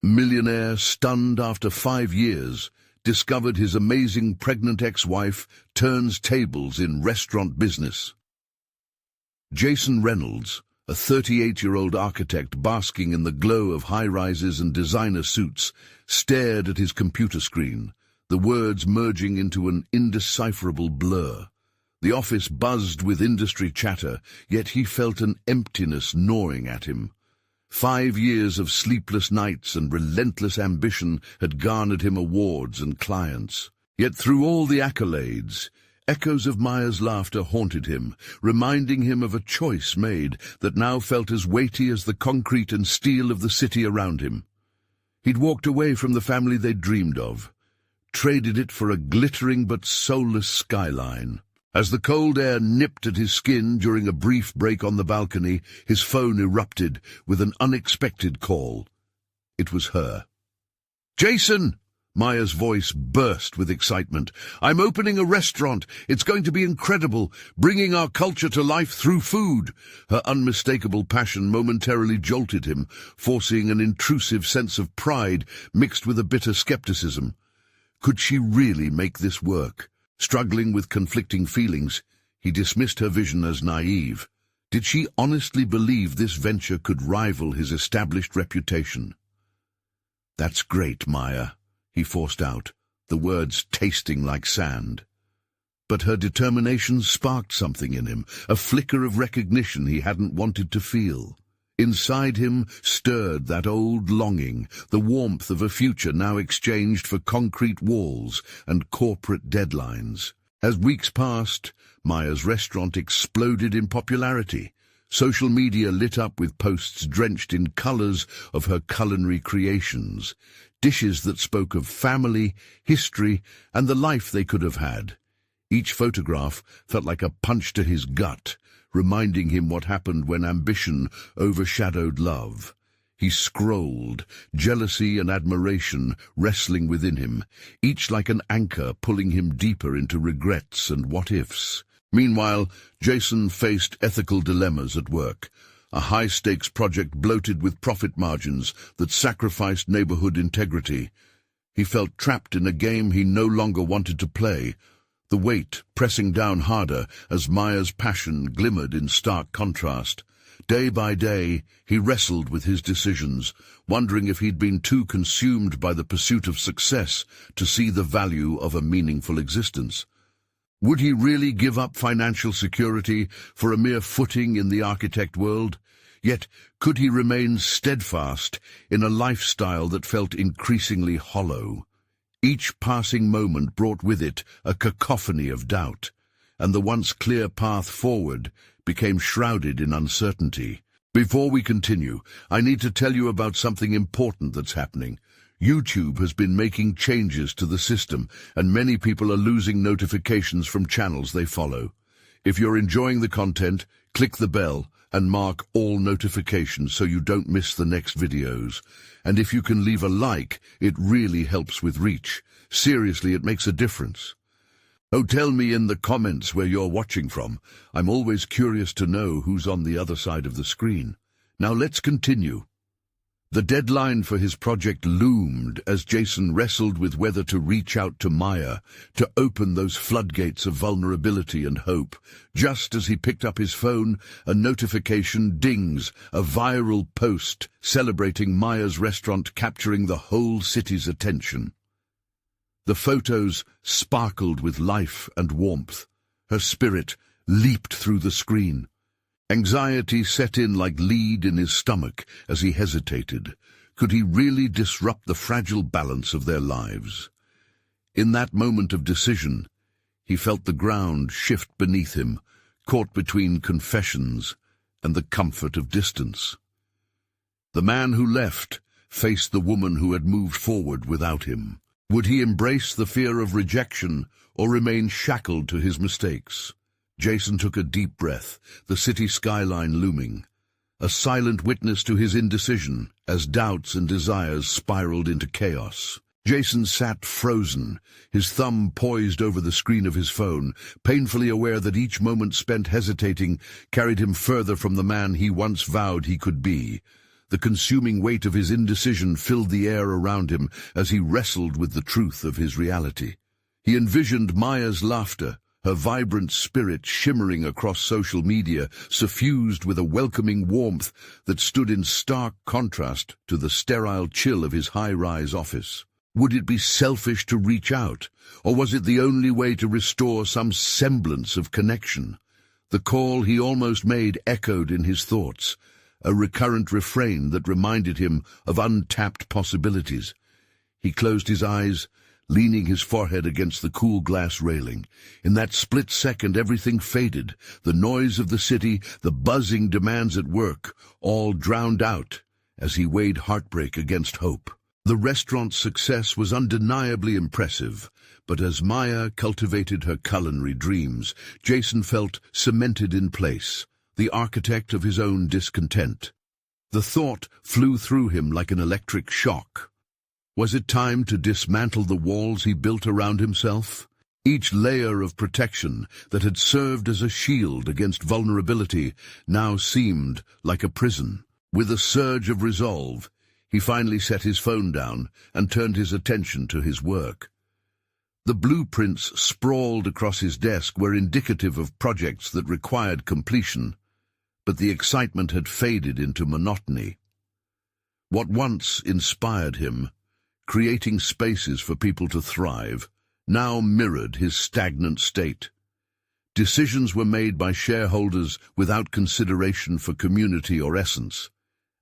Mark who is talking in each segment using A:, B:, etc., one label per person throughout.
A: Millionaire, stunned after 5 years, discovered his amazing pregnant ex-wife turns tables in restaurant business. Jason Reynolds, a 38-year-old architect basking in the glow of high-rises and designer suits, stared at his computer screen, the words merging into an indecipherable blur. The office buzzed with industry chatter, yet he felt an emptiness gnawing at him. 5 years of sleepless nights and relentless ambition had garnered him awards and clients. Yet through all the accolades, echoes of Maya's laughter haunted him, reminding him of a choice made that now felt as weighty as the concrete and steel of the city around him. He'd walked away from the family they'd dreamed of, traded it for a glittering but soulless skyline. As the cold air nipped at his skin during a brief break on the balcony, his phone erupted with an unexpected call. It was her. "Jason!" Maya's voice burst with excitement. "I'm opening a restaurant. It's going to be incredible, bringing our culture to life through food." Her unmistakable passion momentarily jolted him, forcing an intrusive sense of pride mixed with a bitter skepticism. Could she really make this work? Struggling with conflicting feelings, he dismissed her vision as naive. Did she honestly believe this venture could rival his established reputation? "That's great, Maya," he forced out, the words tasting like sand. But her determination sparked something in him, a flicker of recognition he hadn't wanted to feel. Inside him stirred that old longing, the warmth of a future now exchanged for concrete walls and corporate deadlines. As weeks passed, Maya's restaurant exploded in popularity. Social media lit up with posts drenched in colors of her culinary creations, dishes that spoke of family, history, and the life they could have had. Each photograph felt like a punch to his gut, reminding him what happened when ambition overshadowed love. He scrolled, jealousy and admiration wrestling within him, each like an anchor pulling him deeper into regrets and what-ifs. Meanwhile, Jason faced ethical dilemmas at work, a high-stakes project bloated with profit margins that sacrificed neighborhood integrity. He felt trapped in a game he no longer wanted to play, the weight pressing down harder as Maya's passion glimmered in stark contrast. Day by day, he wrestled with his decisions, wondering if he'd been too consumed by the pursuit of success to see the value of a meaningful existence. Would he really give up financial security for a mere footing in the architect world? Yet, could he remain steadfast in a lifestyle that felt increasingly hollow? Each passing moment brought with it a cacophony of doubt, and the once clear path forward became shrouded in uncertainty. Before we continue, I need to tell you about something important that's happening. YouTube has been making changes to the system, and many people are losing notifications from channels they follow. If you're enjoying the content, click the bell and mark all notifications so you don't miss the next videos. And if you can leave a like, it really helps with reach. Seriously, it makes a difference. Oh, tell me in the comments where you're watching from. I'm always curious to know who's on the other side of the screen. Now let's continue. The deadline for his project loomed as Jason wrestled with whether to reach out to Maya, to open those floodgates of vulnerability and hope. Just as he picked up his phone, a notification dings, a viral post celebrating Maya's restaurant capturing the whole city's attention. The photos sparkled with life and warmth. Her spirit leaped through the screen. Anxiety set in like lead in his stomach as he hesitated. Could he really disrupt the fragile balance of their lives? In that moment of decision, he felt the ground shift beneath him, caught between confessions and the comfort of distance. The man who left faced the woman who had moved forward without him. Would he embrace the fear of rejection or remain shackled to his mistakes? Jason took a deep breath, the city skyline looming, a silent witness to his indecision as doubts and desires spiraled into chaos. Jason sat frozen, his thumb poised over the screen of his phone, painfully aware that each moment spent hesitating carried him further from the man he once vowed he could be. The consuming weight of his indecision filled the air around him as he wrestled with the truth of his reality. He envisioned Maya's laughter, her vibrant spirit shimmering across social media, suffused with a welcoming warmth that stood in stark contrast to the sterile chill of his high-rise office. Would it be selfish to reach out, or was it the only way to restore some semblance of connection? The call he almost made echoed in his thoughts, a recurrent refrain that reminded him of untapped possibilities. He closed his eyes, leaning his forehead against the cool glass railing. In that split second everything faded, the noise of the city, the buzzing demands at work, all drowned out as he weighed heartbreak against hope. The restaurant's success was undeniably impressive, but as Maya cultivated her culinary dreams, Jason felt cemented in place, the architect of his own discontent. The thought flew through him like an electric shock. Was it time to dismantle the walls he built around himself? Each layer of protection that had served as a shield against vulnerability now seemed like a prison. With a surge of resolve, he finally set his phone down and turned his attention to his work. The blueprints sprawled across his desk were indicative of projects that required completion, but the excitement had faded into monotony. What once inspired him, creating spaces for people to thrive, now mirrored his stagnant state. Decisions were made by shareholders without consideration for community or essence,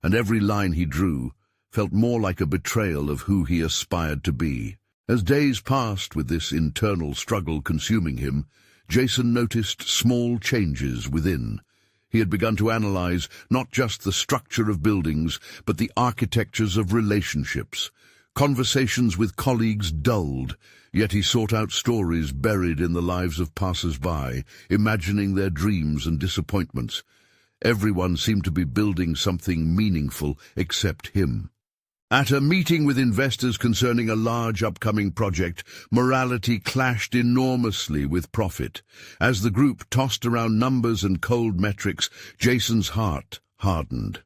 A: and every line he drew felt more like a betrayal of who he aspired to be. As days passed with this internal struggle consuming him, Jason noticed small changes within. He had begun to analyze not just the structure of buildings, but the architectures of relationships. Conversations with colleagues dulled, yet he sought out stories buried in the lives of passers-by, imagining their dreams and disappointments. Everyone seemed to be building something meaningful except him. At a meeting with investors concerning a large upcoming project, morality clashed enormously with profit. As the group tossed around numbers and cold metrics, Jason's heart hardened.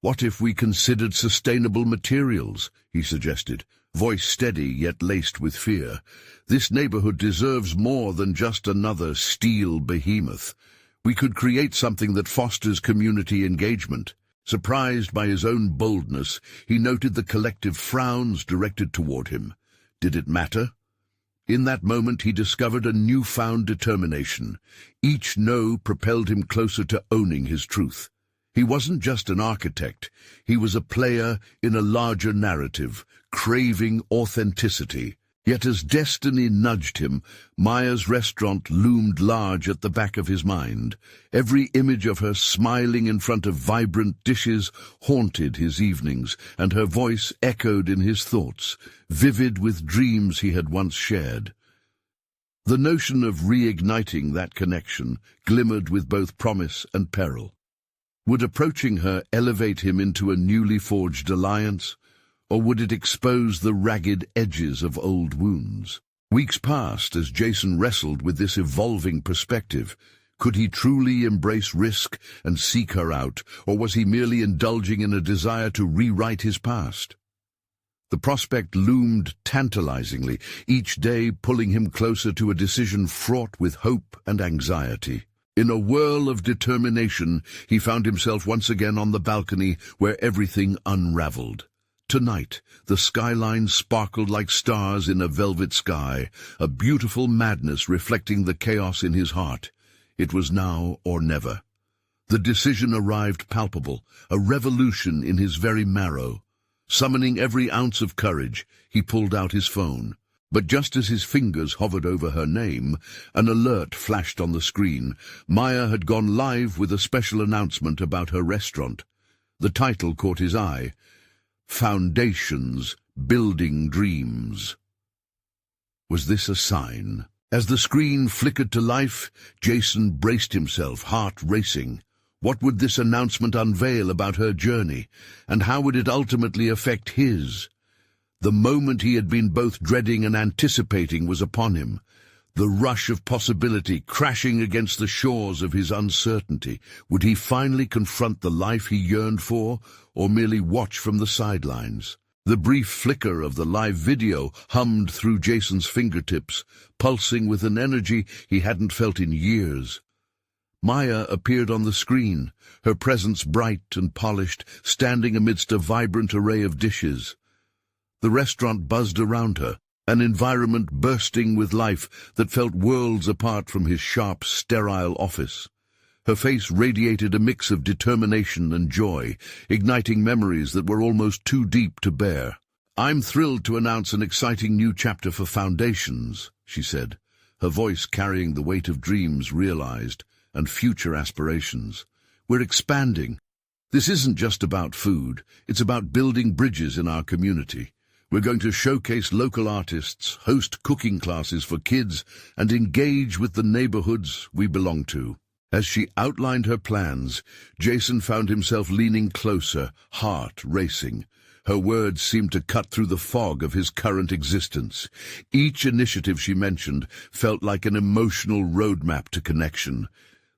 A: "What if we considered sustainable materials?" he suggested, voice steady yet laced with fear. "This neighborhood deserves more than just another steel behemoth. We could create something that fosters community engagement." Surprised by his own boldness, he noted the collective frowns directed toward him. Did it matter? In that moment he discovered a newfound determination. Each no propelled him closer to owning his truth. He wasn't just an architect, he was a player in a larger narrative, craving authenticity. Yet as destiny nudged him, Maya's restaurant loomed large at the back of his mind. Every image of her smiling in front of vibrant dishes haunted his evenings, and her voice echoed in his thoughts, vivid with dreams he had once shared. The notion of reigniting that connection glimmered with both promise and peril. Would approaching her elevate him into a newly forged alliance, or would it expose the ragged edges of old wounds? Weeks passed as Jason wrestled with this evolving perspective. Could he truly embrace risk and seek her out, or was he merely indulging in a desire to rewrite his past? The prospect loomed tantalizingly, each day pulling him closer to a decision fraught with hope and anxiety. In a whirl of determination, he found himself once again on the balcony where everything unraveled. Tonight, the skyline sparkled like stars in a velvet sky, a beautiful madness reflecting the chaos in his heart. It was now or never. The decision arrived palpable, a revolution in his very marrow. Summoning every ounce of courage, he pulled out his phone. But just as his fingers hovered over her name, an alert flashed on the screen. Maya had gone live with a special announcement about her restaurant. The title caught his eye. Foundations, Building Dreams. Was this a sign? As the screen flickered to life, Jason braced himself, heart racing. What would this announcement unveil about her journey, and how would it ultimately affect his? The moment he had been both dreading and anticipating was upon him. The rush of possibility crashing against the shores of his uncertainty. Would he finally confront the life he yearned for, or merely watch from the sidelines? The brief flicker of the live video hummed through Jason's fingertips, pulsing with an energy he hadn't felt in years. Maya appeared on the screen, her presence bright and polished, standing amidst a vibrant array of dishes. The restaurant buzzed around her, an environment bursting with life that felt worlds apart from his sharp, sterile office. Her face radiated a mix of determination and joy, igniting memories that were almost too deep to bear. "I'm thrilled to announce an exciting new chapter for Foundations," she said, her voice carrying the weight of dreams realized and future aspirations. "We're expanding. This isn't just about food, it's about building bridges in our community. We're going to showcase local artists, host cooking classes for kids, and engage with the neighborhoods we belong to." As she outlined her plans, Jason found himself leaning closer, heart racing. Her words seemed to cut through the fog of his current existence. Each initiative she mentioned felt like an emotional roadmap to connection,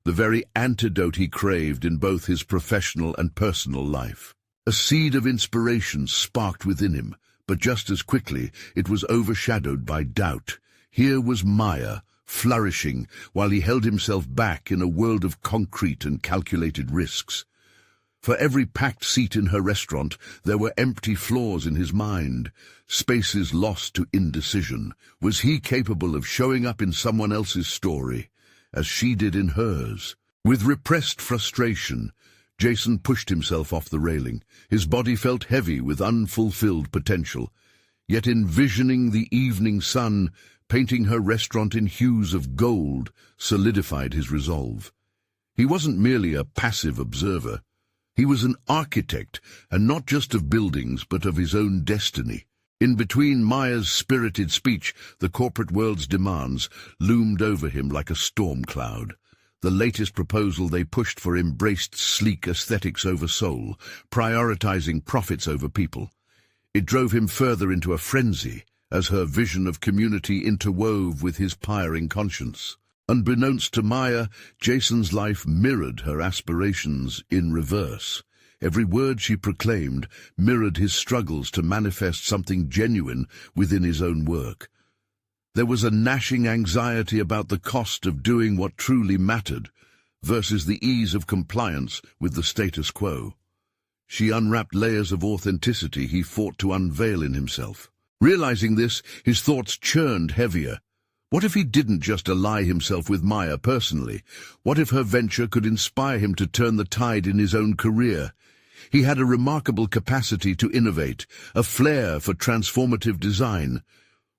A: the very antidote he craved in both his professional and personal life. A seed of inspiration sparked within him, but just as quickly it was overshadowed by doubt. Here was Maya, flourishing, while he held himself back in a world of concrete and calculated risks. For every packed seat in her restaurant, there were empty floors in his mind, spaces lost to indecision. Was he capable of showing up in someone else's story, as she did in hers? With repressed frustration, Jason pushed himself off the railing. His body felt heavy with unfulfilled potential. Yet envisioning the evening sun, painting her restaurant in hues of gold, solidified his resolve. He wasn't merely a passive observer. He was an architect, and not just of buildings, but of his own destiny. In between Maya's spirited speech, the corporate world's demands loomed over him like a storm cloud. The latest proposal they pushed for embraced sleek aesthetics over soul, prioritizing profits over people. It drove him further into a frenzy, as her vision of community interwove with his pyring conscience. Unbeknownst to Maya, Jason's life mirrored her aspirations in reverse. Every word she proclaimed mirrored his struggles to manifest something genuine within his own work. There was a gnashing anxiety about the cost of doing what truly mattered versus the ease of compliance with the status quo. She unwrapped layers of authenticity he fought to unveil in himself. Realizing this, his thoughts churned heavier. What if he didn't just ally himself with Maya personally? What if her venture could inspire him to turn the tide in his own career? He had a remarkable capacity to innovate, a flair for transformative design.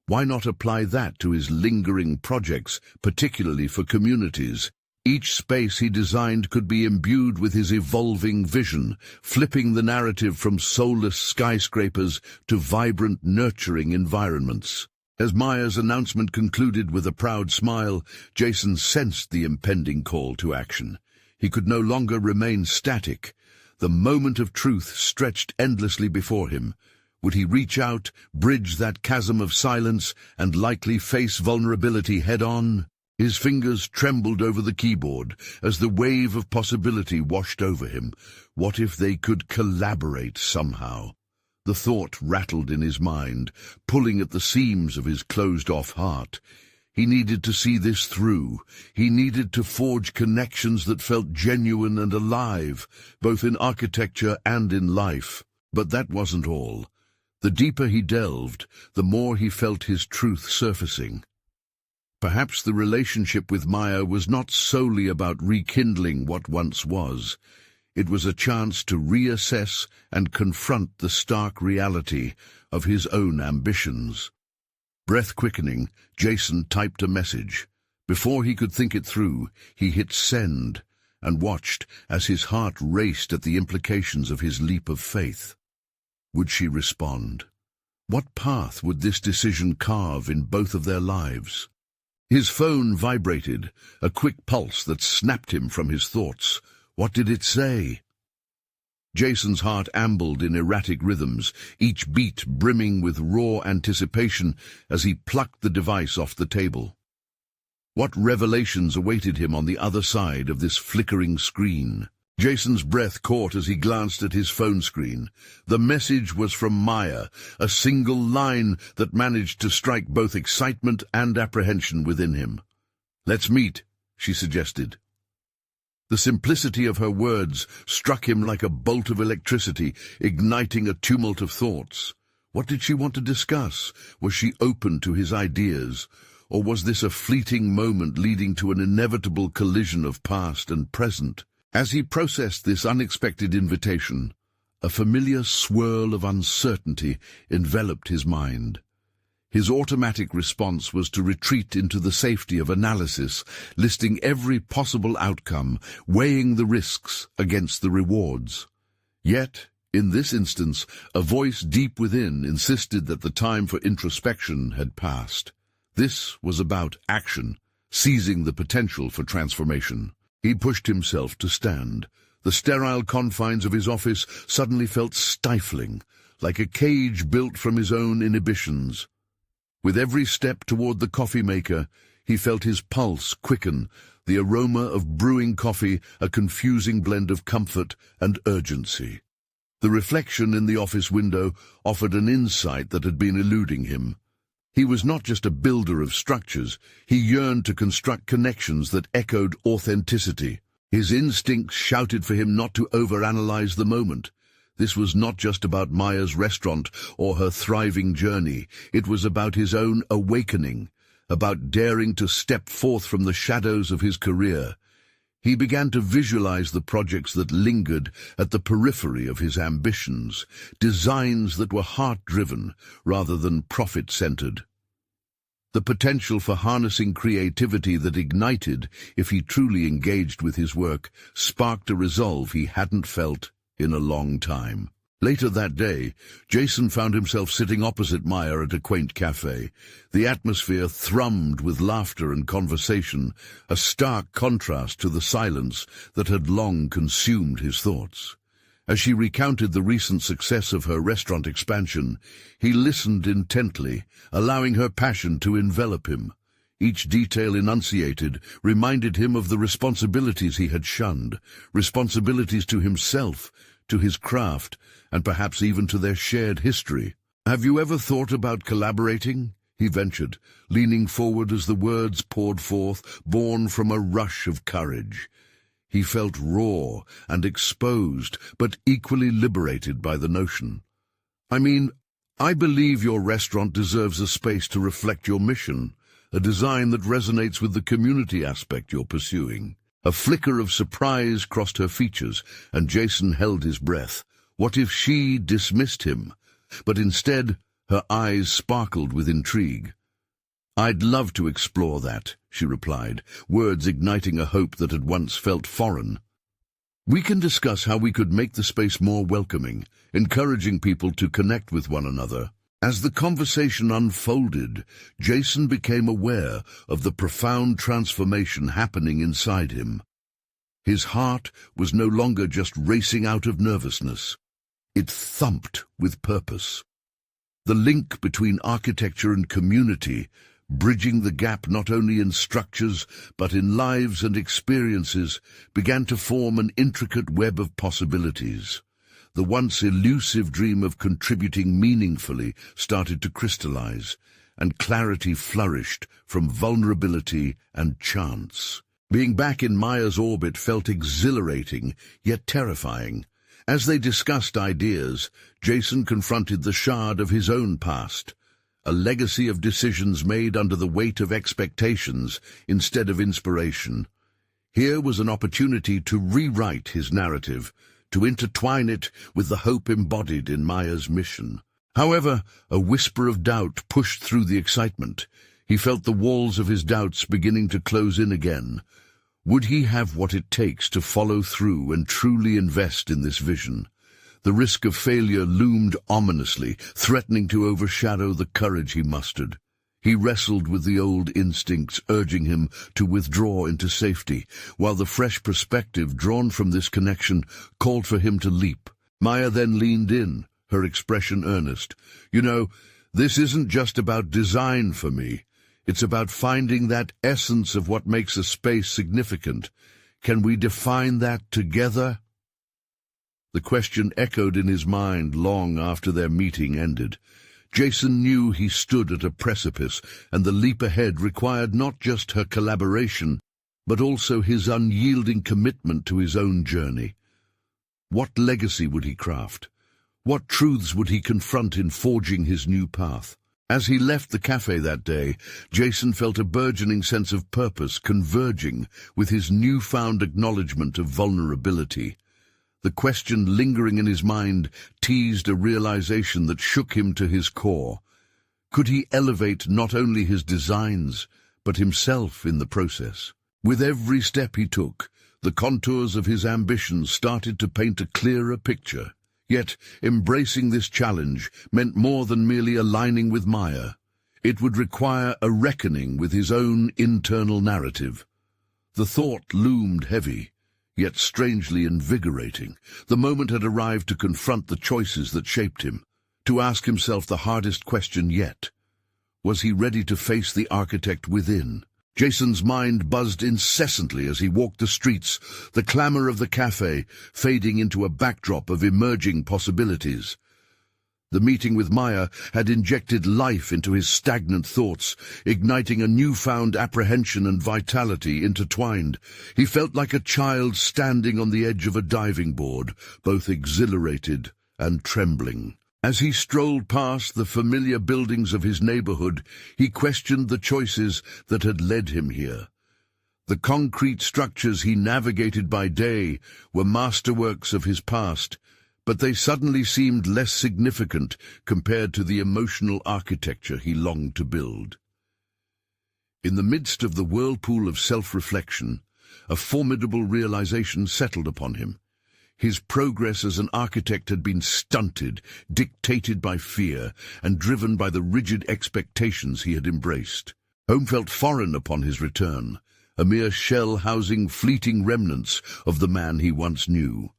A: Why not apply that to his lingering projects, particularly for communities? Each space he designed could be imbued with his evolving vision, flipping the narrative from soulless skyscrapers to vibrant, nurturing environments. As Maya's announcement concluded with a proud smile, Jason sensed the impending call to action. He could no longer remain static. The moment of truth stretched endlessly before him. Would he reach out, bridge that chasm of silence, and likely face vulnerability head-on? His fingers trembled over the keyboard as the wave of possibility washed over him. What if they could collaborate somehow? The thought rattled in his mind, pulling at the seams of his closed-off heart. He needed to see this through. He needed to forge connections that felt genuine and alive, both in architecture and in life. But that wasn't all. The deeper he delved, the more he felt his truth surfacing. Perhaps the relationship with Maya was not solely about rekindling what once was. It was a chance to reassess and confront the stark reality of his own ambitions. Breath-quickening, Jason typed a message. Before he could think it through, he hit send and watched as his heart raced at the implications of his leap of faith. Would she respond? What path would this decision carve in both of their lives? His phone vibrated, a quick pulse that snapped him from his thoughts. What did it say? Jason's heart ambled in erratic rhythms, each beat brimming with raw anticipation as he plucked the device off the table. What revelations awaited him on the other side of this flickering screen? Jason's breath caught as he glanced at his phone screen. The message was from Maya, a single line that managed to strike both excitement and apprehension within him. "Let's meet," she suggested. The simplicity of her words struck him like a bolt of electricity, igniting a tumult of thoughts. What did she want to discuss? Was she open to his ideas? Or was this a fleeting moment leading to an inevitable collision of past and present? As he processed this unexpected invitation, a familiar swirl of uncertainty enveloped his mind. His automatic response was to retreat into the safety of analysis, listing every possible outcome, weighing the risks against the rewards. Yet, in this instance, a voice deep within insisted that the time for introspection had passed. This was about action, seizing the potential for transformation. He pushed himself to stand. The sterile confines of his office suddenly felt stifling, like a cage built from his own inhibitions. With every step toward the coffee maker, he felt his pulse quicken, the aroma of brewing coffee a confusing blend of comfort and urgency. The reflection in the office window offered an insight that had been eluding him. He was not just a builder of structures, he yearned to construct connections that echoed authenticity. His instincts shouted for him not to overanalyze the moment. This was not just about Maya's restaurant or her thriving journey. It was about his own awakening, about daring to step forth from the shadows of his career. He began to visualize the projects that lingered at the periphery of his ambitions, designs that were heart-driven rather than profit-centered. The potential for harnessing creativity that ignited if he truly engaged with his work sparked a resolve he hadn't felt in a long time. Later that day, Jason found himself sitting opposite Maya at a quaint cafe. The atmosphere thrummed with laughter and conversation, a stark contrast to the silence that had long consumed his thoughts. As she recounted the recent success of her restaurant expansion, he listened intently, allowing her passion to envelop him. Each detail enunciated reminded him of the responsibilities he had shunned, responsibilities to himself, to his craft, and perhaps even to their shared history. "Have you ever thought about collaborating?" he ventured, leaning forward as the words poured forth, born from a rush of courage. He felt raw and exposed, but equally liberated by the notion. I believe your restaurant deserves a space to reflect your mission, a design that resonates with the community aspect you're pursuing." A flicker of surprise crossed her features, and Jason held his breath. What if she dismissed him? But instead, her eyes sparkled with intrigue. "I'd love to explore that," she replied, words igniting a hope that had once felt foreign. "We can discuss how we could make the space more welcoming, encouraging people to connect with one another." As the conversation unfolded, Jason became aware of the profound transformation happening inside him. His heart was no longer just racing out of nervousness. It thumped with purpose. The link between architecture and community, bridging the gap not only in structures but in lives and experiences, began to form an intricate web of possibilities. The once elusive dream of contributing meaningfully started to crystallize, and clarity flourished from vulnerability and chance. Being back in Maya's orbit felt exhilarating, yet terrifying. As they discussed ideas, Jason confronted the shard of his own past, a legacy of decisions made under the weight of expectations instead of inspiration. Here was an opportunity to rewrite his narrative, to intertwine it with the hope embodied in Maya's mission. However, a whisper of doubt pushed through the excitement. He felt the walls of his doubts beginning to close in again. Would he have what it takes to follow through and truly invest in this vision? The risk of failure loomed ominously, threatening to overshadow the courage he mustered. He wrestled with the old instincts, urging him to withdraw into safety, while the fresh perspective drawn from this connection called for him to leap. Maya then leaned in, her expression earnest. "This isn't just about design for me. It's about finding that essence of what makes a space significant. Can we define that together? The question echoed in his mind long after their meeting ended. Jason knew he stood at a precipice, and the leap ahead required not just her collaboration, but also his unyielding commitment to his own journey. What legacy would he craft? What truths would he confront in forging his new path? As he left the cafe that day, Jason felt a burgeoning sense of purpose converging with his newfound acknowledgement of vulnerability. The question lingering in his mind teased a realization that shook him to his core. Could he elevate not only his designs, but himself in the process? With every step he took, the contours of his ambitions started to paint a clearer picture. Yet, embracing this challenge meant more than merely aligning with Maya. It would require a reckoning with his own internal narrative. The thought loomed heavy, yet strangely invigorating. The moment had arrived to confront the choices that shaped him, to ask himself the hardest question yet. Was he ready to face the architect within? Jason's mind buzzed incessantly as he walked the streets, the clamor of the cafe fading into a backdrop of emerging possibilities. The meeting with Maya had injected life into his stagnant thoughts, igniting a newfound apprehension and vitality intertwined. He felt like a child standing on the edge of a diving board, both exhilarated and trembling. As he strolled past the familiar buildings of his neighborhood, he questioned the choices that had led him here. The concrete structures he navigated by day were masterworks of his past, but they suddenly seemed less significant compared to the emotional architecture he longed to build. In the midst of the whirlpool of self-reflection, a formidable realization settled upon him. His progress as an architect had been stunted, dictated by fear, and driven by the rigid expectations he had embraced. Home felt foreign upon his return, a mere shell housing fleeting remnants of the man he once knew.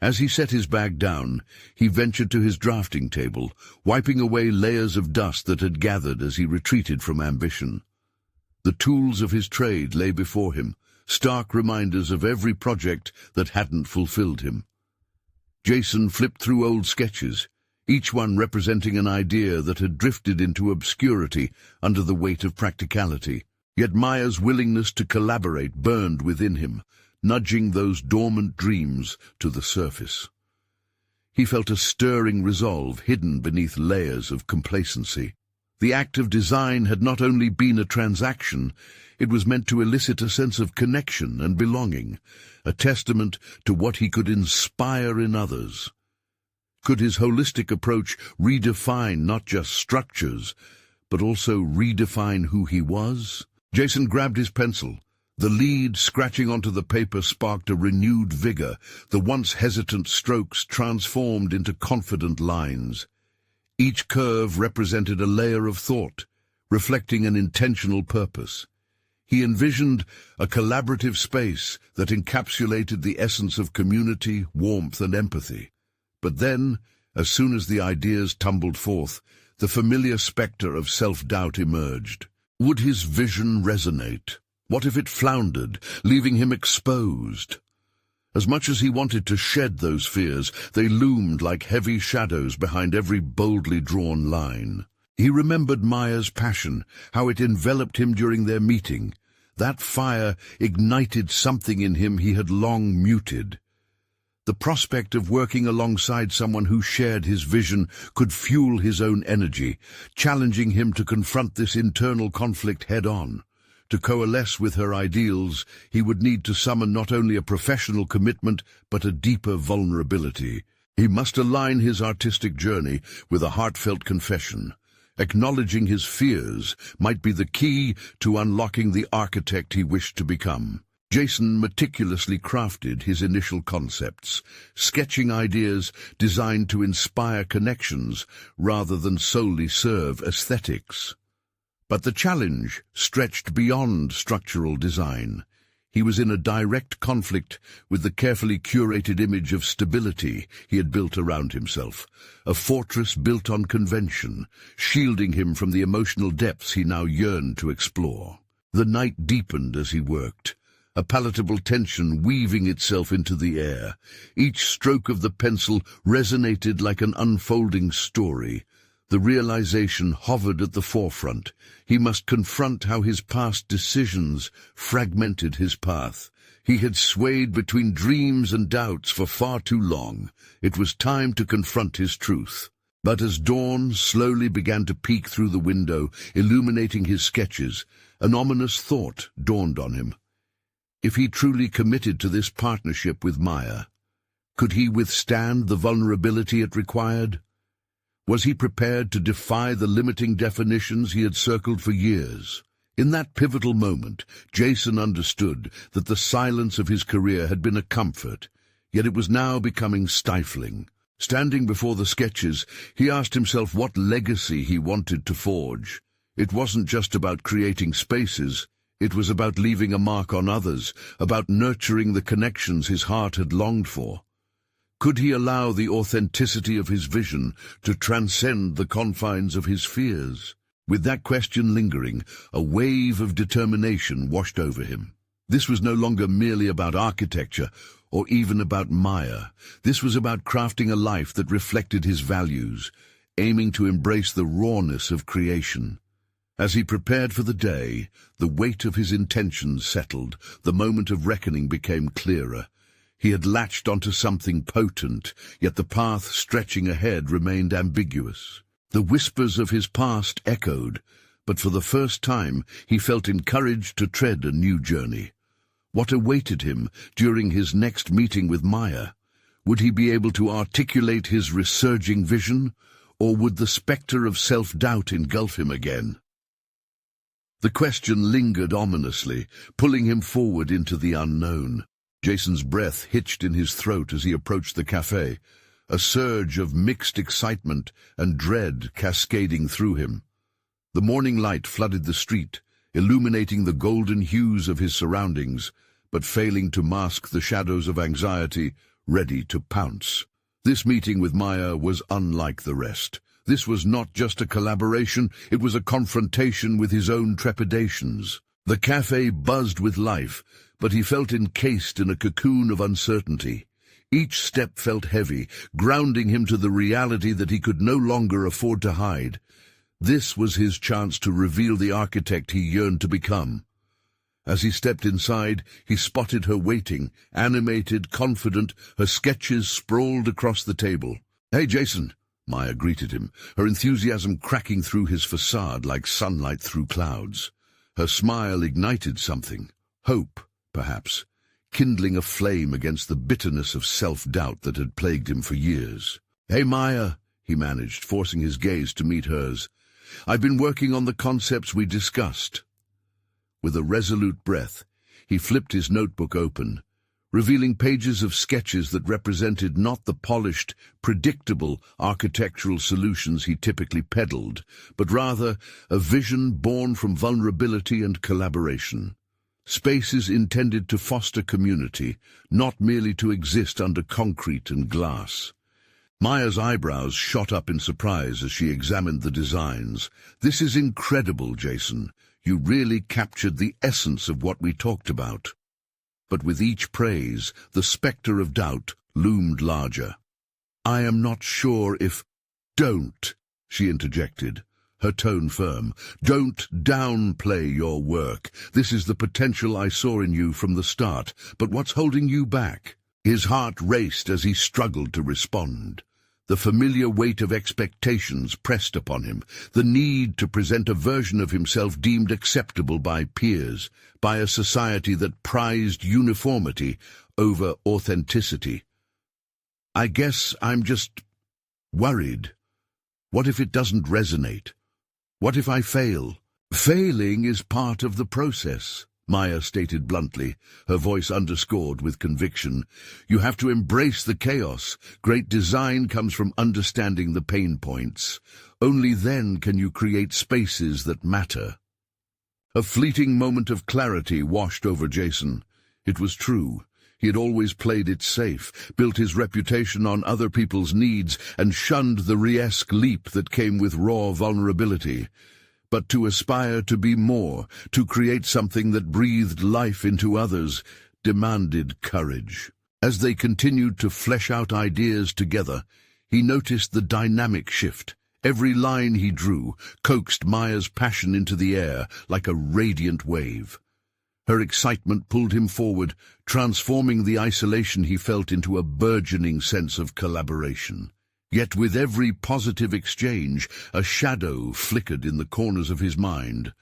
A: As he set his bag down, he ventured to his drafting table, wiping away layers of dust that had gathered as he retreated from ambition. The tools of his trade lay before him, stark reminders of every project that hadn't fulfilled him. Jason flipped through old sketches, each one representing an idea that had drifted into obscurity under the weight of practicality. Yet Maya's willingness to collaborate burned within him, nudging those dormant dreams to the surface. He felt a stirring resolve hidden beneath layers of complacency. The act of design had not only been a transaction, it was meant to elicit a sense of connection and belonging, a testament to what he could inspire in others. Could his holistic approach redefine not just structures, but also redefine who he was? Jason grabbed his pencil. The lead scratching onto the paper sparked a renewed vigor. The once hesitant strokes transformed into confident lines. Each curve represented a layer of thought, reflecting an intentional purpose. He envisioned a collaborative space that encapsulated the essence of community, warmth, and empathy. But then, as soon as the ideas tumbled forth, the familiar specter of self-doubt emerged. Would his vision resonate? What if it floundered, leaving him exposed? As much as he wanted to shed those fears, they loomed like heavy shadows behind every boldly drawn line. He remembered Maya's passion, how it enveloped him during their meeting. That fire ignited something in him he had long muted. The prospect of working alongside someone who shared his vision could fuel his own energy, challenging him to confront this internal conflict head-on. To coalesce with her ideals, he would need to summon not only a professional commitment, but a deeper vulnerability. He must align his artistic journey with a heartfelt confession. Acknowledging his fears might be the key to unlocking the architect he wished to become. Jason meticulously crafted his initial concepts, sketching ideas designed to inspire connections rather than solely serve aesthetics. But the challenge stretched beyond structural design. He was in a direct conflict with the carefully curated image of stability he had built around himself, a fortress built on convention, shielding him from the emotional depths he now yearned to explore. The night deepened as he worked, a palatable tension weaving itself into the air. Each stroke of the pencil resonated like an unfolding story. The realization hovered at the forefront. He must confront how his past decisions fragmented his path. He had swayed between dreams and doubts for far too long. It was time to confront his truth. But as dawn slowly began to peek through the window, illuminating his sketches, an ominous thought dawned on him. If he truly committed to this partnership with Maya, could he withstand the vulnerability it required? Was he prepared to defy the limiting definitions he had circled for years? In that pivotal moment, Jason understood that the silence of his career had been a comfort, yet it was now becoming stifling. Standing before the sketches, he asked himself what legacy he wanted to forge. It wasn't just about creating spaces, it was about leaving a mark on others, about nurturing the connections his heart had longed for. Could he allow the authenticity of his vision to transcend the confines of his fears? With that question lingering, a wave of determination washed over him. This was no longer merely about architecture, or even about Maya. This was about crafting a life that reflected his values, aiming to embrace the rawness of creation. As he prepared for the day, the weight of his intentions settled, the moment of reckoning became clearer. He had latched onto something potent, yet the path stretching ahead remained ambiguous. The whispers of his past echoed, but for the first time he felt encouraged to tread a new journey. What awaited him during his next meeting with Maya? Would he be able to articulate his resurging vision, or would the spectre of self-doubt engulf him again? The question lingered ominously, pulling him forward into the unknown. Jason's breath hitched in his throat as he approached the cafe, a surge of mixed excitement and dread cascading through him. The morning light flooded the street, illuminating the golden hues of his surroundings, but failing to mask the shadows of anxiety ready to pounce. This meeting with Maya was unlike the rest. This was not just a collaboration, it was a confrontation with his own trepidations. The cafe buzzed with life, but he felt encased in a cocoon of uncertainty. Each step felt heavy, grounding him to the reality that he could no longer afford to hide. This was his chance to reveal the architect he yearned to become. As he stepped inside, he spotted her waiting, animated, confident, her sketches sprawled across the table. "Hey, Jason," Maya greeted him, her enthusiasm cracking through his facade like sunlight through clouds. Her smile ignited something, hope, perhaps, kindling a flame against the bitterness of self-doubt that had plagued him for years. "Hey, Maya," he managed, forcing his gaze to meet hers. "I've been working on the concepts we discussed." With a resolute breath, he flipped his notebook open, revealing pages of sketches that represented not the polished, predictable architectural solutions he typically peddled, but rather a vision born from vulnerability and collaboration. Spaces intended to foster community, not merely to exist under concrete and glass. Maya's eyebrows shot up in surprise as she examined the designs. "This is incredible, Jason. You really captured the essence of what we talked about." But with each praise, the spectre of doubt loomed larger. "I am not sure if—" "Don't," she interjected, her tone firm. "Don't downplay your work. This is the potential I saw in you from the start. But what's holding you back?" His heart raced as he struggled to respond. The familiar weight of expectations pressed upon him, the need to present a version of himself deemed acceptable by peers, by a society that prized uniformity over authenticity. "I guess I'm just worried. What if it doesn't resonate? What if I fail?" "Failing is part of the process," Maya stated bluntly, her voice underscored with conviction. "You have to embrace the chaos. Great design comes from understanding the pain points. Only then can you create spaces that matter." A fleeting moment of clarity washed over Jason. It was true. He had always played it safe, built his reputation on other people's needs, and shunned the risque leap that came with raw vulnerability. But to aspire to be more, to create something that breathed life into others, demanded courage. As they continued to flesh out ideas together, he noticed the dynamic shift. Every line he drew coaxed Maya's passion into the air like a radiant wave. Her excitement pulled him forward, transforming the isolation he felt into a burgeoning sense of collaboration. Yet with every positive exchange, a shadow flickered in the corners of his mind.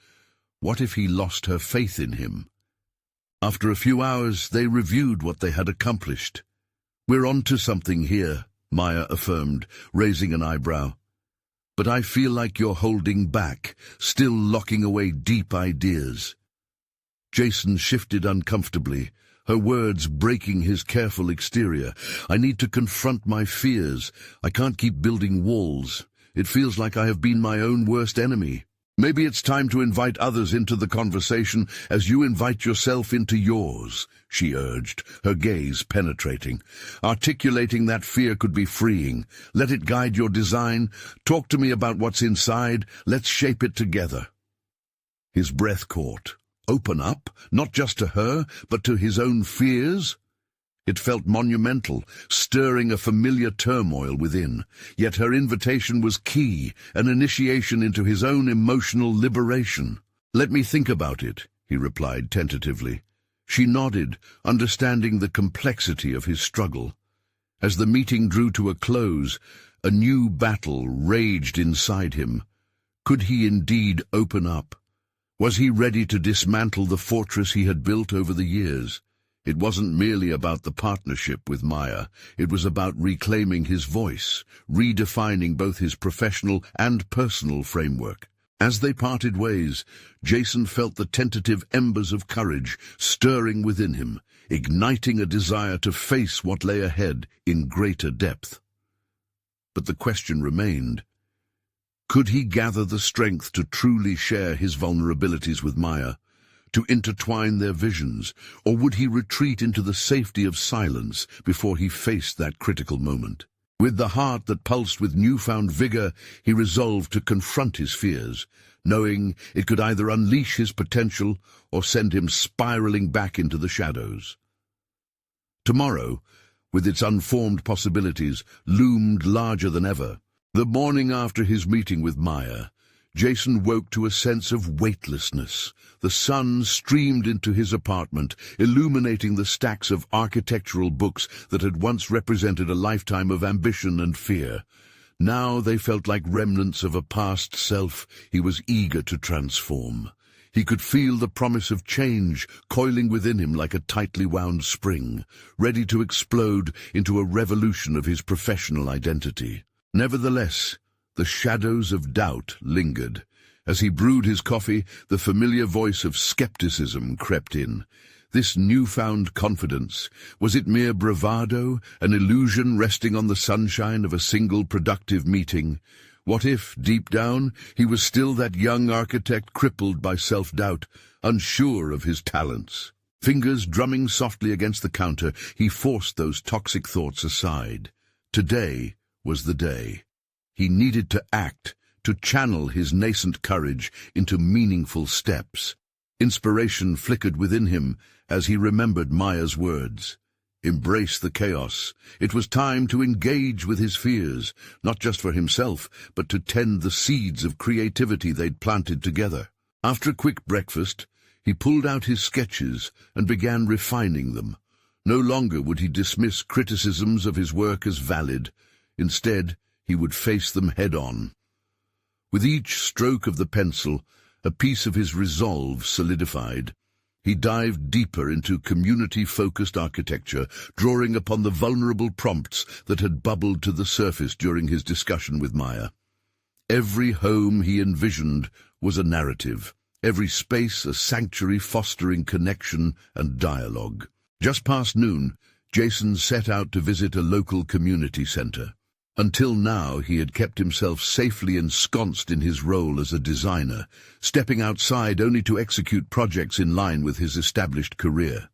A: What if he lost her faith in him? After a few hours, they reviewed what they had accomplished. "We're on to something here," Maya affirmed, raising an eyebrow. "But I feel like you're holding back, still locking away deep ideas." Jason shifted uncomfortably, her words breaking his careful exterior. "I need to confront my fears. I can't keep building walls. It feels like I have been my own worst enemy. Maybe it's time to invite others into the conversation as you invite yourself into yours," she urged, her gaze penetrating. "Articulating that fear could be freeing. Let it guide your design. Talk to me about what's inside. Let's shape it together." His breath caught. Open up, not just to her, but to his own fears? It felt monumental, stirring a familiar turmoil within. Yet her invitation was key, an initiation into his own emotional liberation. "Let me think about it," he replied tentatively. She nodded, understanding the complexity of his struggle. As the meeting drew to a close, a new battle raged inside him. Could he indeed open up? Was he ready to dismantle the fortress he had built over the years? It wasn't merely about the partnership with Maya. It was about reclaiming his voice, redefining both his professional and personal framework. As they parted ways, Jason felt the tentative embers of courage stirring within him, igniting a desire to face what lay ahead in greater depth. But the question remained. Could he gather the strength to truly share his vulnerabilities with Maya, to intertwine their visions, or would he retreat into the safety of silence before he faced that critical moment? With the heart that pulsed with newfound vigor, he resolved to confront his fears, knowing it could either unleash his potential or send him spiraling back into the shadows. Tomorrow, with its unformed possibilities, loomed larger than ever. The morning after his meeting with Maya, Jason woke to a sense of weightlessness. The sun streamed into his apartment, illuminating the stacks of architectural books that had once represented a lifetime of ambition and fear. Now they felt like remnants of a past self he was eager to transform. He could feel the promise of change coiling within him like a tightly wound spring, ready to explode into a revolution of his professional identity. Nevertheless, the shadows of doubt lingered. As he brewed his coffee, the familiar voice of skepticism crept in. This newfound confidence, was it mere bravado, an illusion resting on the sunshine of a single productive meeting? What if, deep down, he was still that young architect crippled by self-doubt, unsure of his talents? Fingers drumming softly against the counter, he forced those toxic thoughts aside. Today was the day. He needed to act, to channel his nascent courage into meaningful steps. Inspiration flickered within him as he remembered Maya's words. Embrace the chaos. It was time to engage with his fears, not just for himself, but to tend the seeds of creativity they'd planted together. After a quick breakfast, he pulled out his sketches and began refining them. No longer would he dismiss criticisms of his work as valid. Instead, he would face them head-on. With each stroke of the pencil, a piece of his resolve solidified. He dived deeper into community-focused architecture, drawing upon the vulnerable prompts that had bubbled to the surface during his discussion with Maya. Every home he envisioned was a narrative, every space a sanctuary fostering connection and dialogue. Just past noon, Jason set out to visit a local community center. Until now, he had kept himself safely ensconced in his role as a designer, stepping outside only to execute projects in line with his established career.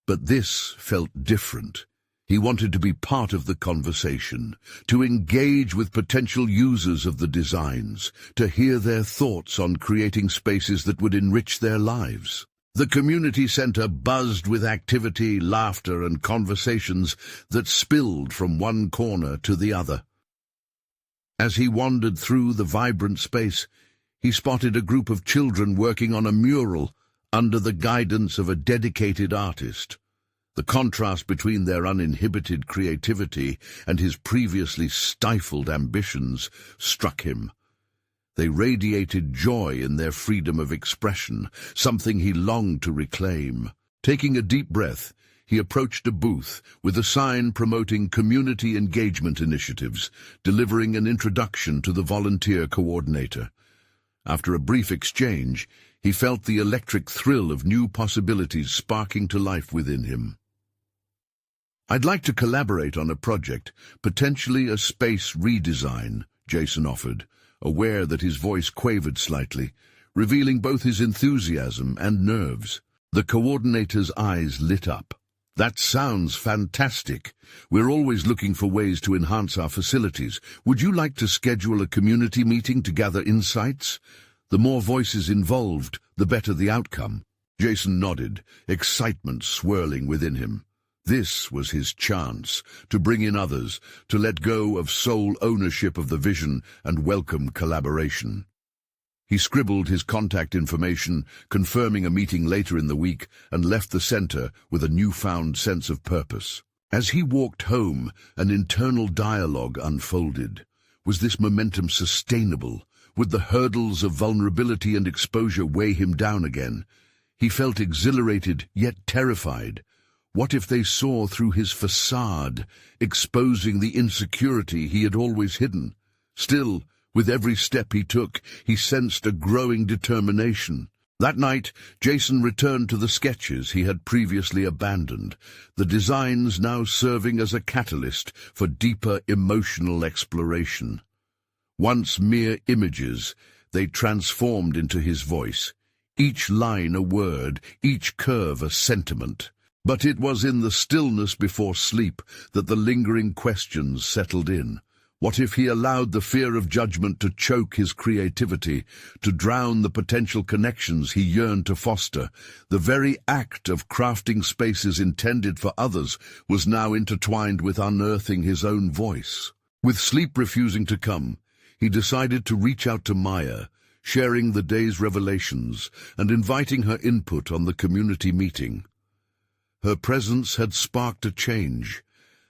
A: But this felt different. He wanted to be part of the conversation, to engage with potential users of the designs, to hear their thoughts on creating spaces that would enrich their lives. The community center buzzed with activity, laughter, and conversations that spilled from one corner to the other. As he wandered through the vibrant space, he spotted a group of children working on a mural under the guidance of a dedicated artist. The contrast between their uninhibited creativity and his previously stifled ambitions struck him. They radiated joy in their freedom of expression, something he longed to reclaim. Taking a deep breath, he approached a booth with a sign promoting community engagement initiatives, delivering an introduction to the volunteer coordinator. After a brief exchange, he felt the electric thrill of new possibilities sparking to life within him. "I'd like to collaborate on a project, potentially a space redesign," Jason offered, aware that his voice quavered slightly, revealing both his enthusiasm and nerves. The coordinator's eyes lit up. "That sounds fantastic. We're always looking for ways to enhance our facilities. Would you like to schedule a community meeting to gather insights? The more voices involved, the better the outcome." Jason nodded, excitement swirling within him. This was his chance to bring in others, to let go of sole ownership of the vision and welcome collaboration. He scribbled his contact information, confirming a meeting later in the week, and left the center with a newfound sense of purpose. As he walked home, an internal dialogue unfolded. Was this momentum sustainable? Would the hurdles of vulnerability and exposure weigh him down again? He felt exhilarated, yet terrified. What if they saw through his facade, exposing the insecurity he had always hidden? Still, with every step he took, he sensed a growing determination. That night, Jason returned to the sketches he had previously abandoned, the designs now serving as a catalyst for deeper emotional exploration. Once mere images, they transformed into his voice, each line a word, each curve a sentiment. But it was in the stillness before sleep that the lingering questions settled in. What if he allowed the fear of judgment to choke his creativity, to drown the potential connections he yearned to foster? The very act of crafting spaces intended for others was now intertwined with unearthing his own voice. With sleep refusing to come, he decided to reach out to Maya, sharing the day's revelations and inviting her input on the community meeting. Her presence had sparked a change,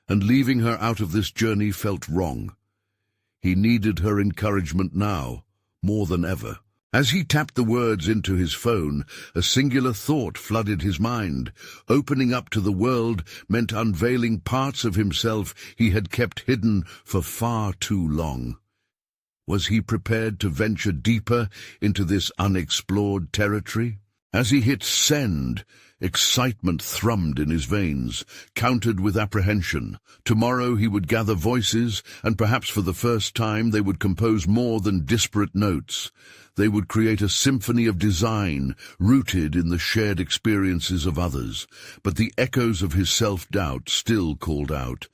A: and leaving her out of this journey felt wrong. He needed her encouragement now, more than ever. As he tapped the words into his phone, a singular thought flooded his mind. Opening up to the world meant unveiling parts of himself he had kept hidden for far too long. Was he prepared to venture deeper into this unexplored territory? As he hit send, excitement thrummed in his veins, countered with apprehension. Tomorrow he would gather voices, and perhaps for the first time they would compose more than disparate notes. They would create a symphony of design, rooted in the shared experiences of others. But the echoes of his self-doubt still called out.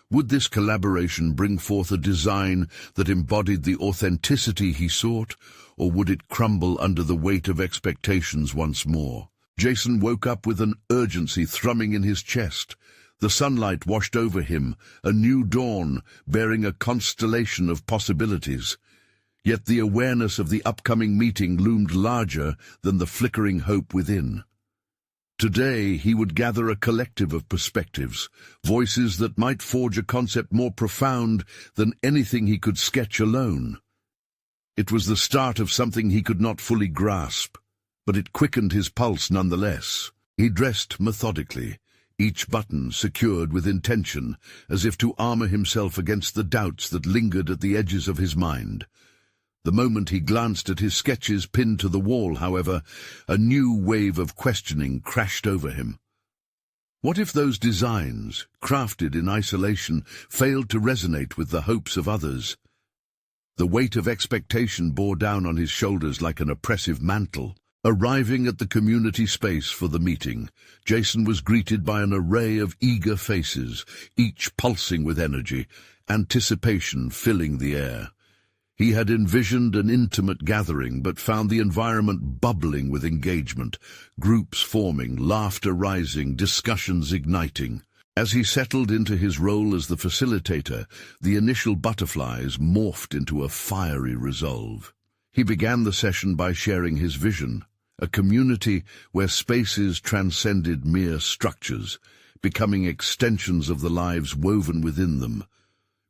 A: Would this collaboration bring forth a design that embodied the authenticity he sought, or would it crumble under the weight of expectations once more? Jason woke up with an urgency thrumming in his chest. The sunlight washed over him, a new dawn, bearing a constellation of possibilities. Yet the awareness of the upcoming meeting loomed larger than the flickering hope within. Today he would gather a collective of perspectives, voices that might forge a concept more profound than anything he could sketch alone. It was the start of something he could not fully grasp, but it quickened his pulse nonetheless. He dressed methodically, each button secured with intention, as if to armor himself against the doubts that lingered at the edges of his mind. The moment he glanced at his sketches pinned to the wall, however, a new wave of questioning crashed over him. What if those designs, crafted in isolation, failed to resonate with the hopes of others? The weight of expectation bore down on his shoulders like an oppressive mantle. Arriving at the community space for the meeting, Jason was greeted by an array of eager faces, each pulsing with energy, anticipation filling the air. He had envisioned an intimate gathering, but found the environment bubbling with engagement, groups forming, laughter rising, discussions igniting. As he settled into his role as the facilitator, the initial butterflies morphed into a fiery resolve. He began the session by sharing his vision, a community where spaces transcended mere structures, becoming extensions of the lives woven within them.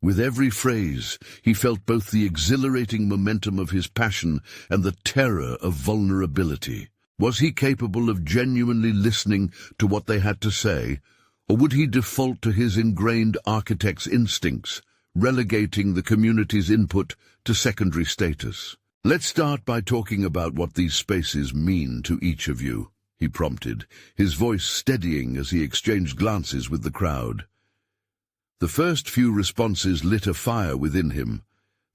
A: With every phrase, he felt both the exhilarating momentum of his passion and the terror of vulnerability. Was he capable of genuinely listening to what they had to say, or would he default to his ingrained architect's instincts, relegating the community's input to secondary status? "Let's start by talking about what these spaces mean to each of you," he prompted, his voice steadying as he exchanged glances with the crowd. The first few responses lit a fire within him.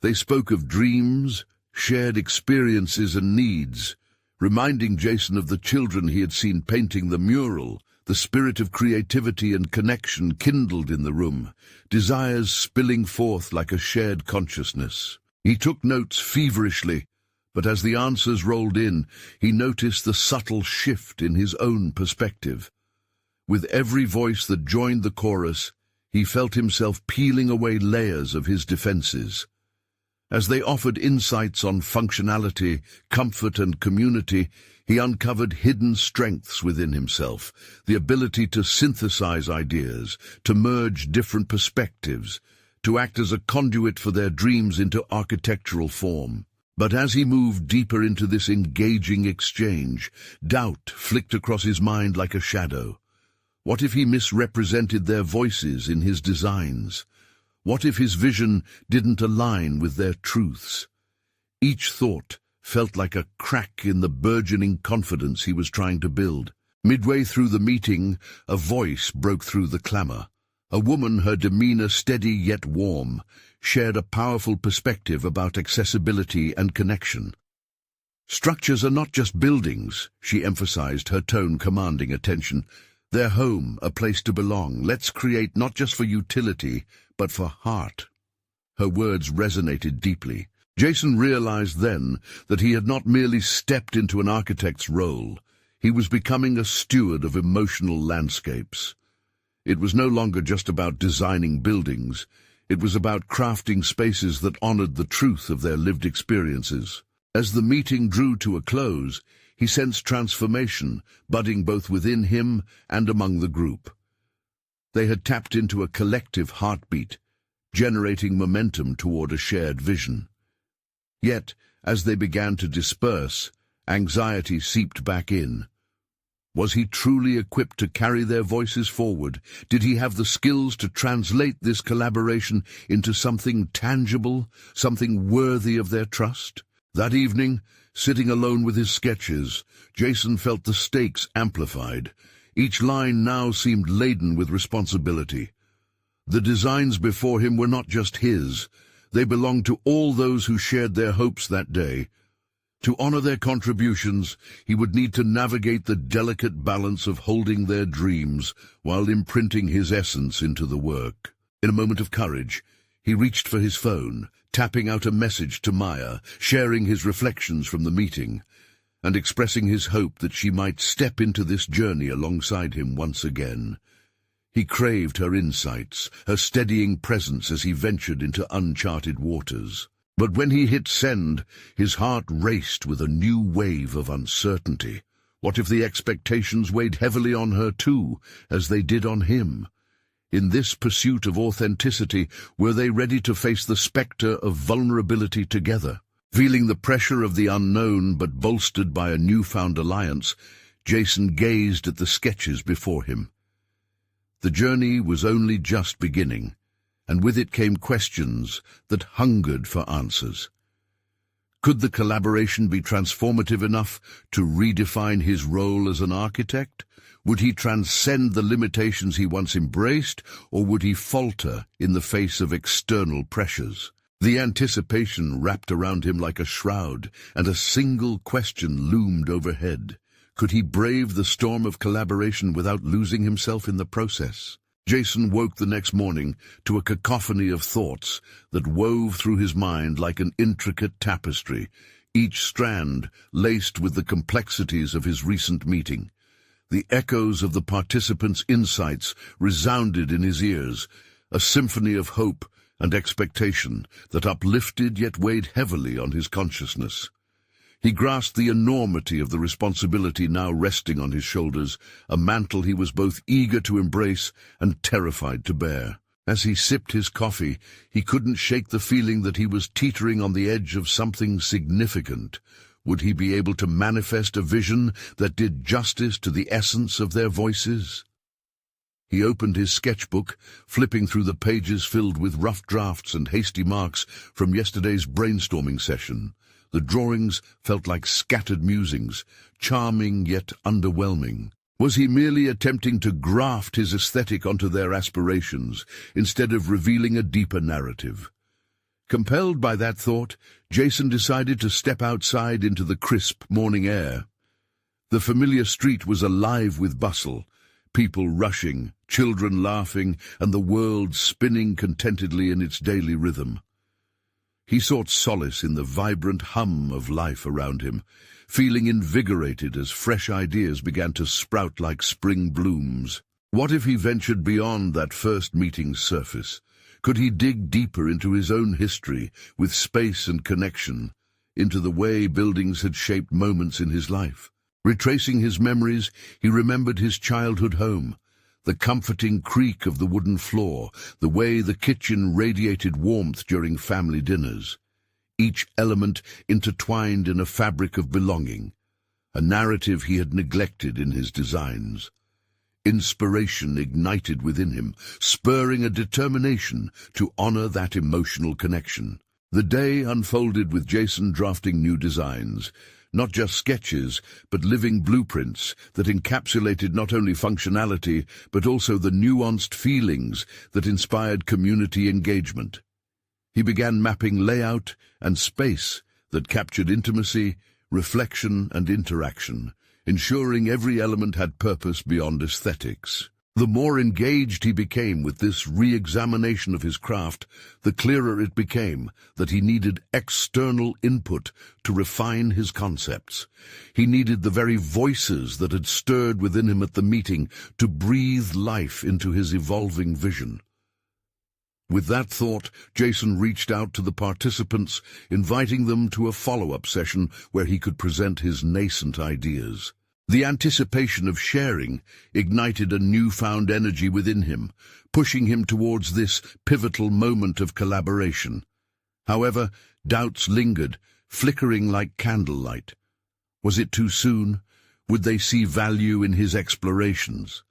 A: They spoke of dreams, shared experiences and needs, reminding Jason of the children he had seen painting the mural. The spirit of creativity and connection kindled in the room, desires spilling forth like a shared consciousness. He took notes feverishly, but as the answers rolled in, he noticed the subtle shift in his own perspective. With every voice that joined the chorus, he felt himself peeling away layers of his defenses. As they offered insights on functionality, comfort and community, he uncovered hidden strengths within himself, the ability to synthesize ideas, to merge different perspectives, to act as a conduit for their dreams into architectural form. But as he moved deeper into this engaging exchange, doubt flicked across his mind like a shadow. What if he misrepresented their voices in his designs? What if his vision didn't align with their truths? Each thought felt like a crack in the burgeoning confidence he was trying to build. Midway through the meeting, a voice broke through the clamor. A woman, her demeanor steady yet warm, shared a powerful perspective about accessibility and connection. "Structures are not just buildings," she emphasized, her tone commanding attention. "They're home, a place to belong. Let's create not just for utility, but for heart." Her words resonated deeply. Jason realized then that he had not merely stepped into an architect's role. He was becoming a steward of emotional landscapes. It was no longer just about designing buildings. It was about crafting spaces that honored the truth of their lived experiences. As the meeting drew to a close, he sensed transformation, budding both within him and among the group. They had tapped into a collective heartbeat, generating momentum toward a shared vision. Yet, as they began to disperse, anxiety seeped back in. Was he truly equipped to carry their voices forward? Did he have the skills to translate this collaboration into something tangible, something worthy of their trust? That evening, sitting alone with his sketches, Jason felt the stakes amplified. Each line now seemed laden with responsibility. The designs before him were not just his. They belonged to all those who shared their hopes that day. To honor their contributions, he would need to navigate the delicate balance of holding their dreams while imprinting his essence into the work. In a moment of courage, he reached for his phone, tapping out a message to Maya, sharing his reflections from the meeting, and expressing his hope that she might step into this journey alongside him once again. He craved her insights, her steadying presence as he ventured into uncharted waters. But when he hit send, his heart raced with a new wave of uncertainty. What if the expectations weighed heavily on her too, as they did on him? In this pursuit of authenticity, were they ready to face the specter of vulnerability together? Feeling the pressure of the unknown but bolstered by a newfound alliance, Jason gazed at the sketches before him. The journey was only just beginning, and with it came questions that hungered for answers. Could the collaboration be transformative enough to redefine his role as an architect? Would he transcend the limitations he once embraced, or would he falter in the face of external pressures? The anticipation wrapped around him like a shroud, and a single question loomed overhead. Could he brave the storm of collaboration without losing himself in the process? Jason woke the next morning to a cacophony of thoughts that wove through his mind like an intricate tapestry, each strand laced with the complexities of his recent meeting. The echoes of the participants' insights resounded in his ears, a symphony of hope and expectation that uplifted yet weighed heavily on his consciousness. He grasped the enormity of the responsibility now resting on his shoulders, a mantle he was both eager to embrace and terrified to bear. As he sipped his coffee, he couldn't shake the feeling that he was teetering on the edge of something significant. Would he be able to manifest a vision that did justice to the essence of their voices? He opened his sketchbook, flipping through the pages filled with rough drafts and hasty marks from yesterday's brainstorming session. The drawings felt like scattered musings, charming yet underwhelming. Was he merely attempting to graft his aesthetic onto their aspirations, instead of revealing a deeper narrative? Compelled by that thought, Jason decided to step outside into the crisp morning air. The familiar street was alive with bustle, people rushing, children laughing, and the world spinning contentedly in its daily rhythm. He sought solace in the vibrant hum of life around him, feeling invigorated as fresh ideas began to sprout like spring blooms. What if he ventured beyond that first meeting's surface? Could he dig deeper into his own history, with space and connection, into the way buildings had shaped moments in his life? Retracing his memories, he remembered his childhood home, the comforting creak of the wooden floor, the way the kitchen radiated warmth during family dinners. Each element intertwined in a fabric of belonging, a narrative he had neglected in his designs. Inspiration ignited within him, spurring a determination to honor that emotional connection. The day unfolded with Jason drafting new designs, not just sketches, but living blueprints that encapsulated not only functionality, but also the nuanced feelings that inspired community engagement. He began mapping layout and space that captured intimacy, reflection, and interaction, ensuring every element had purpose beyond aesthetics. The more engaged he became with this re-examination of his craft, the clearer it became that he needed external input to refine his concepts. He needed the very voices that had stirred within him at the meeting to breathe life into his evolving vision. With that thought, Jason reached out to the participants, inviting them to a follow-up session where he could present his nascent ideas. The anticipation of sharing ignited a newfound energy within him, pushing him towards this pivotal moment of collaboration. However, doubts lingered, flickering like candlelight. Was it too soon? Would they see value in his explorations?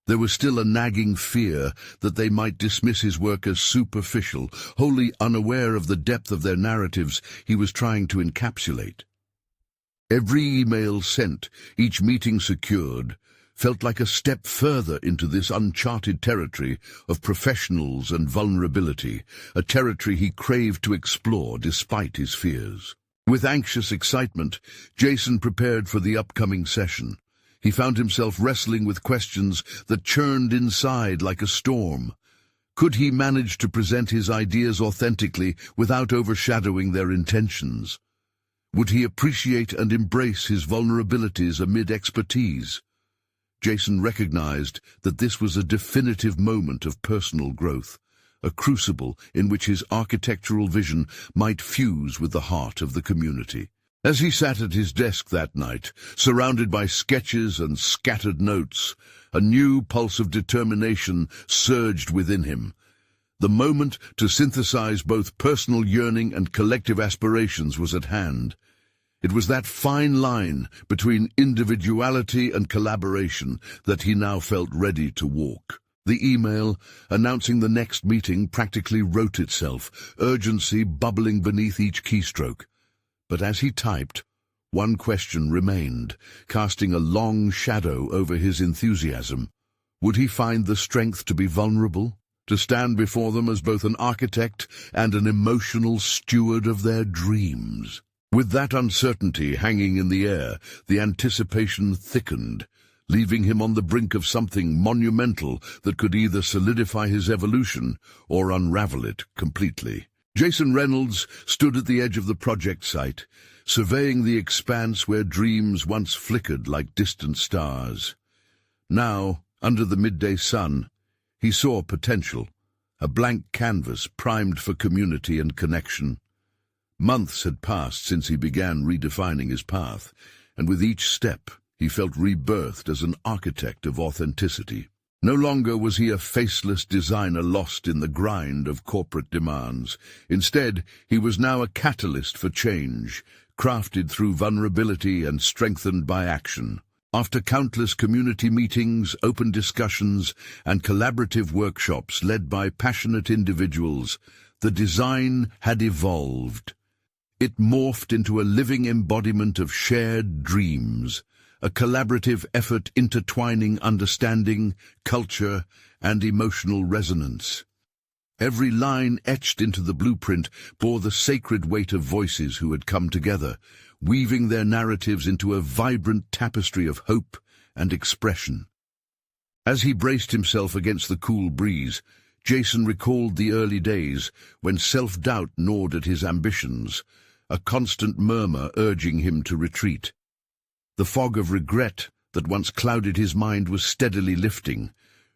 A: There was still a nagging fear that they might dismiss his work as superficial, wholly unaware of the depth of their narratives he was trying to encapsulate. Every email sent, each meeting secured, felt like a step further into this uncharted territory of professionals and vulnerability, a territory he craved to explore despite his fears. With anxious excitement, Jason prepared for the upcoming session. He found himself wrestling with questions that churned inside like a storm. Could he manage to present his ideas authentically without overshadowing their intentions? Would he appreciate and embrace his vulnerabilities amid expertise? Jason recognized that this was a definitive moment of personal growth, a crucible in which his architectural vision might fuse with the heart of the community. As he sat at his desk that night, surrounded by sketches and scattered notes, a new pulse of determination surged within him. The moment to synthesize both personal yearning and collective aspirations was at hand. It was that fine line between individuality and collaboration that he now felt ready to walk. The email announcing the next meeting practically wrote itself, urgency bubbling beneath each keystroke. But as he typed, one question remained, casting a long shadow over his enthusiasm. Would he find the strength to be vulnerable? to stand before them as both an architect and an emotional steward of their dreams. With that uncertainty hanging in the air, the anticipation thickened, leaving him on the brink of something monumental that could either solidify his evolution or unravel it completely. Jason Reynolds stood at the edge of the project site, surveying the expanse where dreams once flickered like distant stars. Now, under the midday sun, he saw potential, a blank canvas primed for community and connection. Months had passed since he began redefining his path, and with each step he felt rebirthed as an architect of authenticity. No longer was he a faceless designer lost in the grind of corporate demands. Instead, he was now a catalyst for change, crafted through vulnerability and strengthened by action. After countless community meetings, open discussions, and collaborative workshops led by passionate individuals, the design had evolved. It morphed into a living embodiment of shared dreams, a collaborative effort intertwining understanding, culture, and emotional resonance. Every line etched into the blueprint bore the sacred weight of voices who had come together, weaving their narratives into a vibrant tapestry of hope and expression. As he braced himself against the cool breeze, Jason recalled the early days when self-doubt gnawed at his ambitions, a constant murmur urging him to retreat. The fog of regret that once clouded his mind was steadily lifting,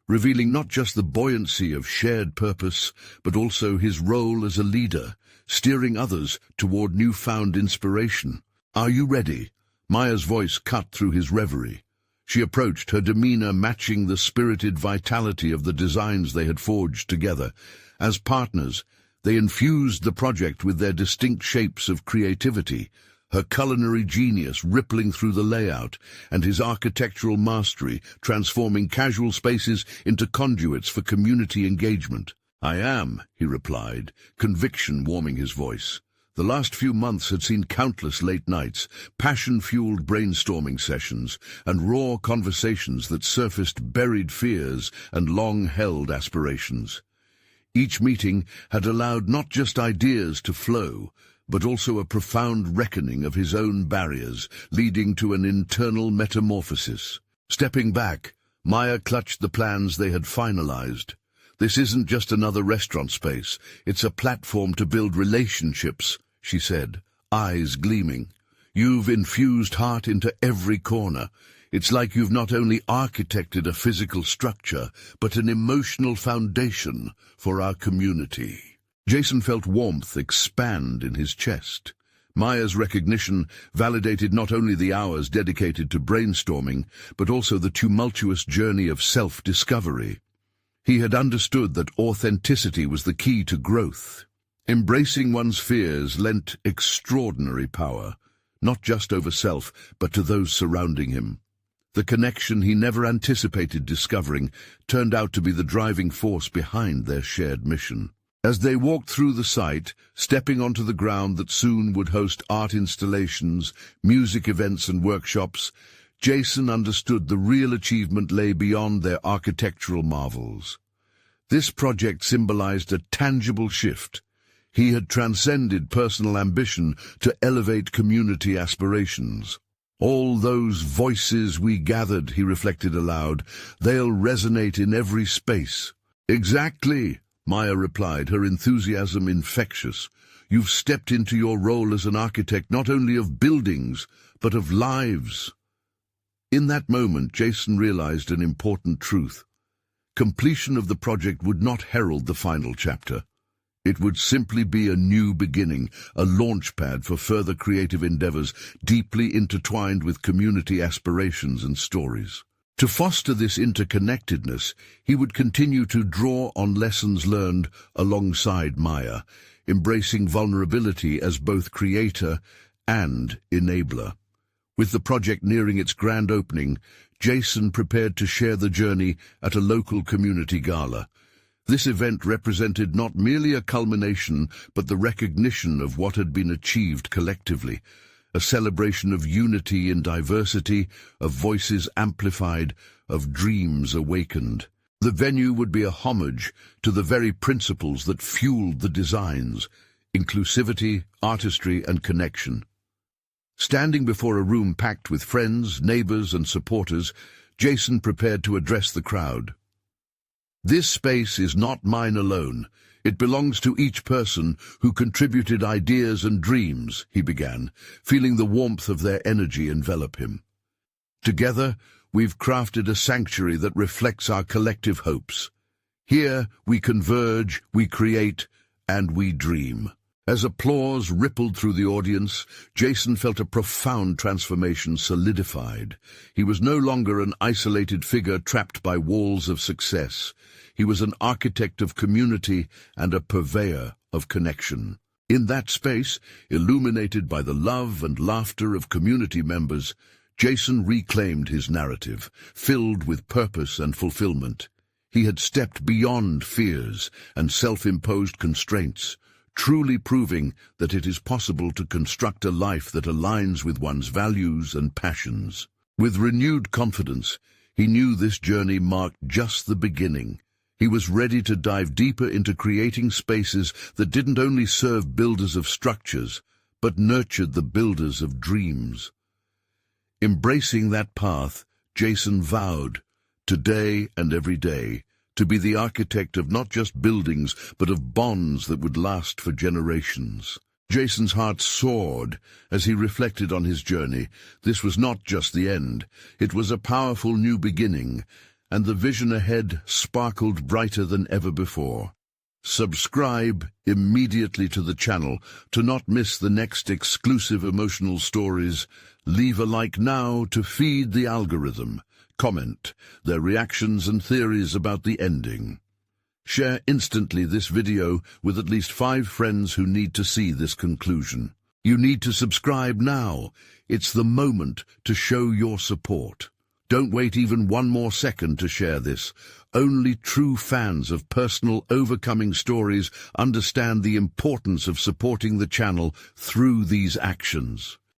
A: revealing not just the buoyancy of shared purpose, but also his role as a leader, steering others toward newfound inspiration. "Are you ready?" Maya's voice cut through his reverie. She approached, her demeanor matching the spirited vitality of the designs they had forged together. As partners, they infused the project with their distinct shapes of creativity, her culinary genius rippling through the layout, and his architectural mastery transforming casual spaces into conduits for community engagement. "I am," he replied, conviction warming his voice. The last few months had seen countless late nights, passion-fueled brainstorming sessions, and raw conversations that surfaced buried fears and long-held aspirations. Each meeting had allowed not just ideas to flow, but also a profound reckoning of his own barriers, leading to an internal metamorphosis. Stepping back, Maya clutched the plans they had finalized. "This isn't just another restaurant space, it's a platform to build relationships," she said, eyes gleaming. "You've infused heart into every corner. It's like you've not only architected a physical structure, but an emotional foundation for our community." Jason felt warmth expand in his chest. Maya's recognition validated not only the hours dedicated to brainstorming, but also the tumultuous journey of self-discovery. He had understood that authenticity was the key to growth. Embracing one's fears lent extraordinary power, not just over self, but to those surrounding him. The connection he never anticipated discovering turned out to be the driving force behind their shared mission. As they walked through the site, stepping onto the ground that soon would host art installations, music events and workshops, Jason understood the real achievement lay beyond their architectural marvels. This project symbolized a tangible shift. He had transcended personal ambition to elevate community aspirations. "All those voices we gathered," he reflected aloud, "they'll resonate in every space." "Exactly," Maya replied, her enthusiasm infectious. "You've stepped into your role as an architect not only of buildings, but of lives." In that moment, Jason realized an important truth. Completion of the project would not herald the final chapter. It would simply be a new beginning, a launchpad for further creative endeavors deeply intertwined with community aspirations and stories. To foster this interconnectedness, he would continue to draw on lessons learned alongside Maya, embracing vulnerability as both creator and enabler. With the project nearing its grand opening, Jason prepared to share the journey at a local community gala. This event represented not merely a culmination, but the recognition of what had been achieved collectively, a celebration of unity in diversity, of voices amplified, of dreams awakened. The venue would be a homage to the very principles that fueled the designs: inclusivity, artistry, and connection. Standing before a room packed with friends, neighbors, and supporters, Jason prepared to address the crowd. "This space is not mine alone. It belongs to each person who contributed ideas and dreams," he began, feeling the warmth of their energy envelop him. "Together, we've crafted a sanctuary that reflects our collective hopes. Here, we converge, we create, and we dream." As applause rippled through the audience, Jason felt a profound transformation solidified. He was no longer an isolated figure trapped by walls of success. He was an architect of community and a purveyor of connection. In that space, illuminated by the love and laughter of community members, Jason reclaimed his narrative, filled with purpose and fulfillment. He had stepped beyond fears and self-imposed constraints, truly proving that it is possible to construct a life that aligns with one's values and passions. With renewed confidence, he knew this journey marked just the beginning. He was ready to dive deeper into creating spaces that didn't only serve builders of structures, but nurtured the builders of dreams. Embracing that path, Jason vowed, today and every day, to be the architect of not just buildings, but of bonds that would last for generations. Jason's heart soared as he reflected on his journey. This was not just the end. It was a powerful new beginning, and the vision ahead sparkled brighter than ever before. Subscribe immediately to the channel to not miss the next exclusive emotional stories. Leave a like now to feed the algorithm. Comment their reactions and theories about the ending. Share instantly this video with at least 5 friends who need to see this conclusion. You need to subscribe now. It's the moment to show your support. Don't wait even one more second to share this. Only true fans of personal overcoming stories understand the importance of supporting the channel through these actions.